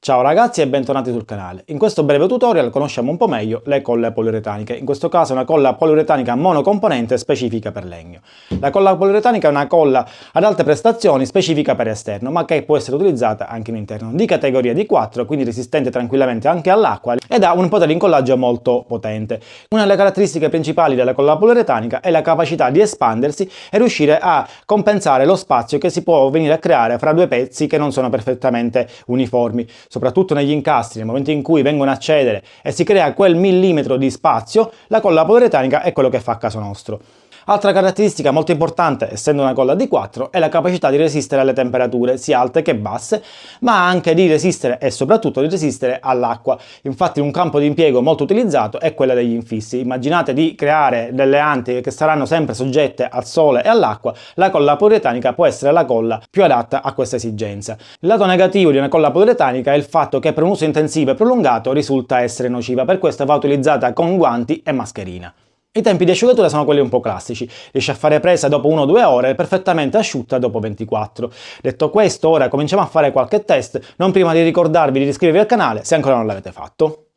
Ciao ragazzi e bentornati sul canale. In questo breve tutorial conosciamo un po' meglio le colle poliuretaniche, in questo caso è una colla poliuretanica monocomponente specifica per legno. La colla poliuretanica è una colla ad alte prestazioni specifica per esterno, ma che può essere utilizzata anche in interno, di categoria D4, quindi resistente tranquillamente anche all'acqua ed ha un potere di incollaggio molto potente. Una delle caratteristiche principali della colla poliuretanica è la capacità di espandersi e riuscire a compensare lo spazio che si può venire a creare fra due pezzi che non sono perfettamente uniformi. Soprattutto negli incastri, nel momento in cui vengono a cedere e si crea quel millimetro di spazio, la colla poliuretanica è quello che fa a caso nostro. Altra caratteristica molto importante, essendo una colla D4, è la capacità di resistere alle temperature sia alte che basse, ma anche di resistere e soprattutto di resistere all'acqua. Infatti un campo di impiego molto utilizzato è quello degli infissi. Immaginate di creare delle anti che saranno sempre soggette al sole e all'acqua, la colla poliuretanica può essere la colla più adatta a questa esigenza. Il lato negativo di una colla poliuretanica è il fatto che per un uso intensivo e prolungato risulta essere nociva, per questo va utilizzata con guanti e mascherina. I tempi di asciugatura sono quelli un po' classici, riesce a fare presa dopo 1-2 ore e perfettamente asciutta dopo 24. Detto questo, ora cominciamo a fare qualche test, non prima di ricordarvi di iscrivervi al canale se ancora non l'avete fatto.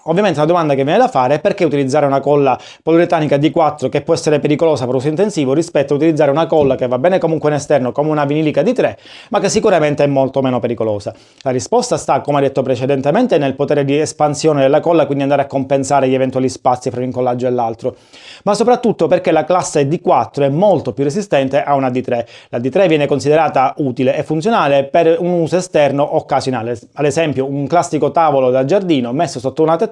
Ovviamente la domanda che viene da fare è perché utilizzare una colla poliuretanica D4 che può essere pericolosa per uso intensivo rispetto a utilizzare una colla che va bene comunque in esterno come una vinilica D3 ma che sicuramente è molto meno pericolosa. La risposta sta, come detto precedentemente, nel potere di espansione della colla, quindi andare a compensare gli eventuali spazi fra un incollaggio e l'altro, ma soprattutto perché la classe D4 è molto più resistente a una D3. La D3 viene considerata utile e funzionale per un uso esterno occasionale, ad esempio un classico tavolo da giardino messo sotto una tettoia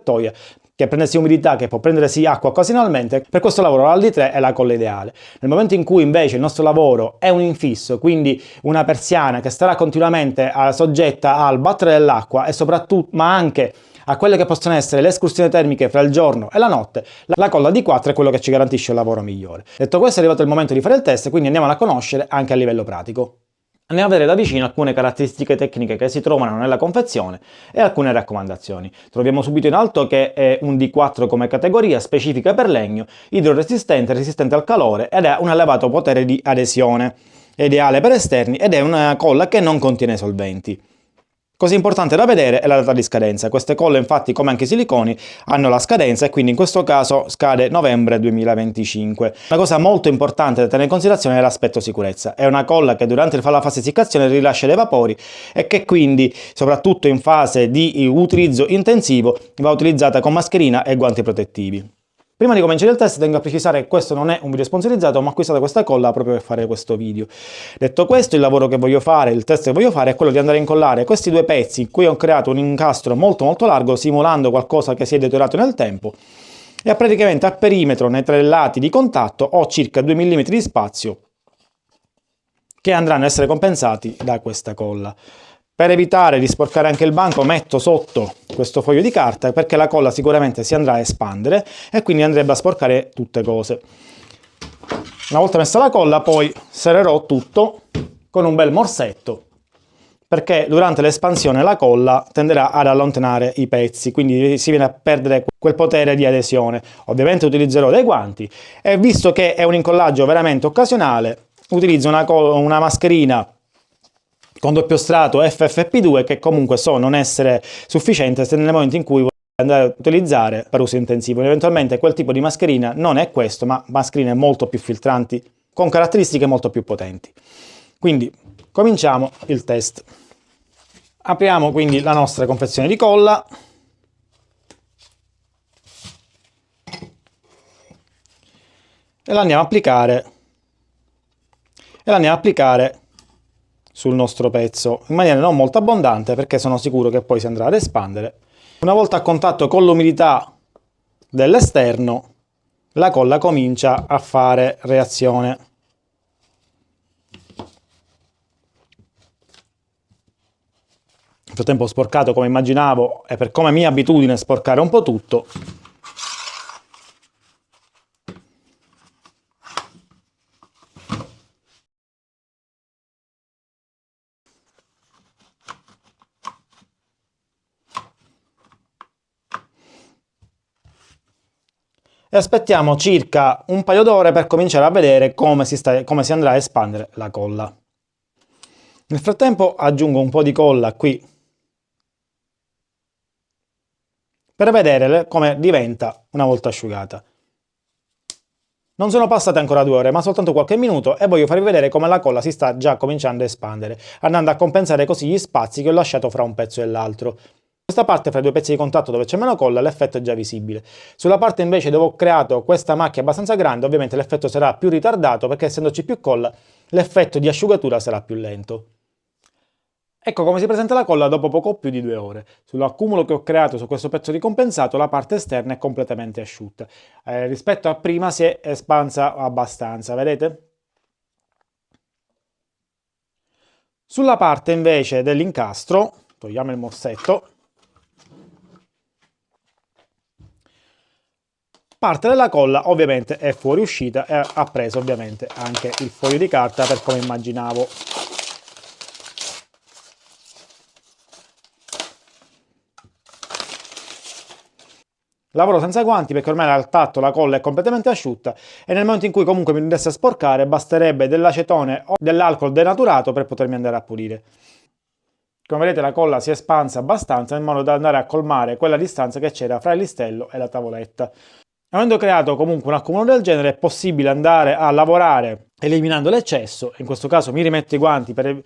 che prende sia umidità, che può prendere sia acqua occasionalmente. Per questo lavoro la D3 è la colla ideale. Nel momento in cui invece il nostro lavoro è un infisso, quindi una persiana che starà continuamente soggetta al battere dell'acqua e soprattutto, ma anche a quelle che possono essere le escursioni termiche fra il giorno e la notte, la colla D4 è quello che ci garantisce il lavoro migliore. Detto questo è arrivato il momento di fare il test, quindi andiamo a conoscere anche a livello pratico. Andiamo a vedere da vicino alcune caratteristiche tecniche che si trovano nella confezione e alcune raccomandazioni. Troviamo subito in alto che è un D4 come categoria specifica per legno, idroresistente, resistente al calore ed ha un elevato potere di adesione. È ideale per esterni ed è una colla che non contiene solventi. Cosa importante da vedere è la data di scadenza. Queste colle infatti, come anche i siliconi, hanno la scadenza e quindi in questo caso scade novembre 2025. Una cosa molto importante da tenere in considerazione è l'aspetto sicurezza. È una colla che durante la fase di essiccazione rilascia dei vapori e che quindi, soprattutto in fase di utilizzo intensivo, va utilizzata con mascherina e guanti protettivi. Prima di cominciare il test tengo a precisare che questo non è un video sponsorizzato, ma ho acquistato questa colla proprio per fare questo video. Detto questo, il lavoro che voglio fare, il test che voglio fare è quello di andare a incollare questi due pezzi in cui ho creato un incastro molto largo, simulando qualcosa che si è deteriorato nel tempo, e praticamente a perimetro, nei tre lati di contatto, ho circa 2 mm di spazio che andranno a essere compensati da questa colla. Per evitare di sporcare anche il banco metto sotto questo foglio di carta perché la colla sicuramente si andrà a espandere e quindi andrebbe a sporcare tutte cose. Una volta messa la colla poi serrerò tutto con un bel morsetto perché durante l'espansione la colla tenderà ad allontanare i pezzi, quindi si viene a perdere quel potere di adesione. Ovviamente utilizzerò dei guanti e visto che è un incollaggio veramente occasionale utilizzo una mascherina con doppio strato FFP2 che comunque so non essere sufficiente se nel momento in cui voglio andare a utilizzare per uso intensivo. Eventualmente quel tipo di mascherina non è questo, ma mascherine molto più filtranti con caratteristiche molto più potenti. Quindi cominciamo il test. Apriamo quindi la nostra confezione di colla e la andiamo a applicare sul nostro pezzo in maniera non molto abbondante perché sono sicuro che poi si andrà ad espandere. Una volta a contatto con l'umidità dell'esterno la colla comincia a fare reazione. Nel frattempo ho sporcato come immaginavo e per come mia abitudine sporcare un po' tutto. e aspettiamo circa un paio d'ore per cominciare a vedere come si andrà a espandere la colla. Nel frattempo aggiungo un po' di colla qui per vedere come diventa una volta asciugata. Non sono passate ancora 2 ore, ma soltanto qualche minuto, e voglio farvi vedere come la colla si sta già cominciando a espandere, andando a compensare così gli spazi che ho lasciato fra un pezzo e l'altro. Questa parte fra i due pezzi di contatto dove c'è meno colla l'effetto è già visibile. Sulla parte invece dove ho creato questa macchia abbastanza grande ovviamente l'effetto sarà più ritardato perché essendoci più colla l'effetto di asciugatura sarà più lento. Ecco come si presenta la colla dopo poco più di 2 ore. Sull'accumulo che ho creato su questo pezzo di compensato la parte esterna è completamente asciutta. Rispetto a prima si è espansa abbastanza, vedete? Sulla parte invece dell'incastro, togliamo il morsetto, parte della colla ovviamente è fuoriuscita e ha preso ovviamente anche il foglio di carta per come immaginavo. Lavoro senza guanti perché ormai al tatto la colla è completamente asciutta e nel momento in cui comunque mi andesse a sporcare basterebbe dell'acetone o dell'alcol denaturato per potermi andare a pulire. Come vedete la colla si è espansa abbastanza in modo da andare a colmare quella distanza che c'era fra il listello e la tavoletta. Avendo creato comunque un accumulo del genere è possibile andare a lavorare eliminando l'eccesso, in questo caso mi rimetto i guanti perché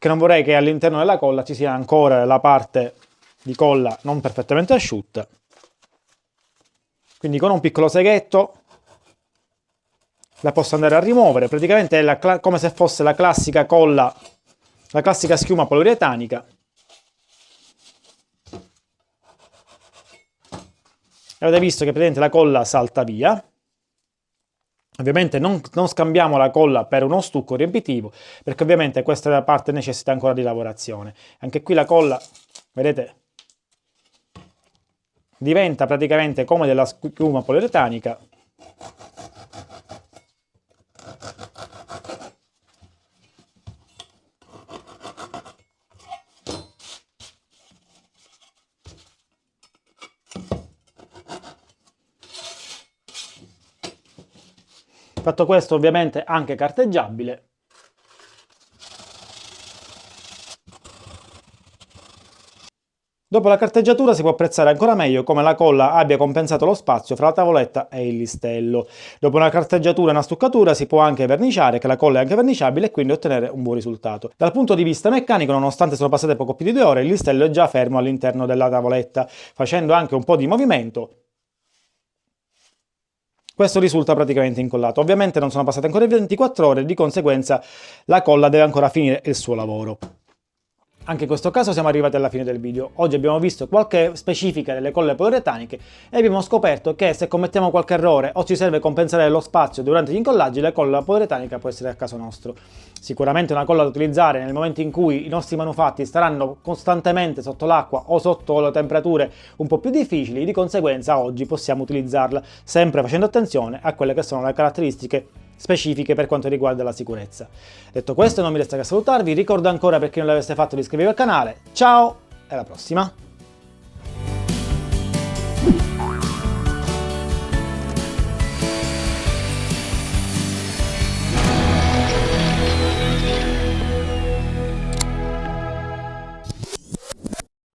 non vorrei che all'interno della colla ci sia ancora la parte di colla non perfettamente asciutta. Quindi con un piccolo seghetto la posso andare a rimuovere, praticamente è come se fosse la classica colla, la classica schiuma poliuretanica. Avete visto che praticamente la colla salta via. Ovviamente non scambiamo la colla per uno stucco riempitivo, perché ovviamente questa parte necessita ancora di lavorazione. Anche qui la colla, vedete, diventa praticamente come della schiuma poliuretanica. Fatto questo ovviamente anche carteggiabile. Dopo la carteggiatura si può apprezzare ancora meglio come la colla abbia compensato lo spazio fra la tavoletta e il listello. Dopo una carteggiatura e una stuccatura si può anche verniciare, che la colla è anche verniciabile, e quindi ottenere un buon risultato. Dal punto di vista meccanico, nonostante sono passate poco più di 2 ore, il listello è già fermo all'interno della tavoletta, facendo anche un po' di movimento. Questo risulta praticamente incollato. Ovviamente non sono passate ancora 24 ore, di conseguenza la colla deve ancora finire il suo lavoro. Anche in questo caso siamo arrivati alla fine del video. Oggi abbiamo visto qualche specifica delle colle poliuretaniche e abbiamo scoperto che se commettiamo qualche errore o ci serve compensare lo spazio durante gli incollaggi, la colla poliuretanica può essere a caso nostro. Sicuramente una colla da utilizzare nel momento in cui i nostri manufatti staranno costantemente sotto l'acqua o sotto le temperature un po' più difficili, di conseguenza oggi possiamo utilizzarla sempre facendo attenzione a quelle che sono le caratteristiche specifiche per quanto riguarda la sicurezza. Detto questo non mi resta che salutarvi, ricordo ancora per chi non l'avesse fatto di iscrivervi al canale, ciao e alla prossima!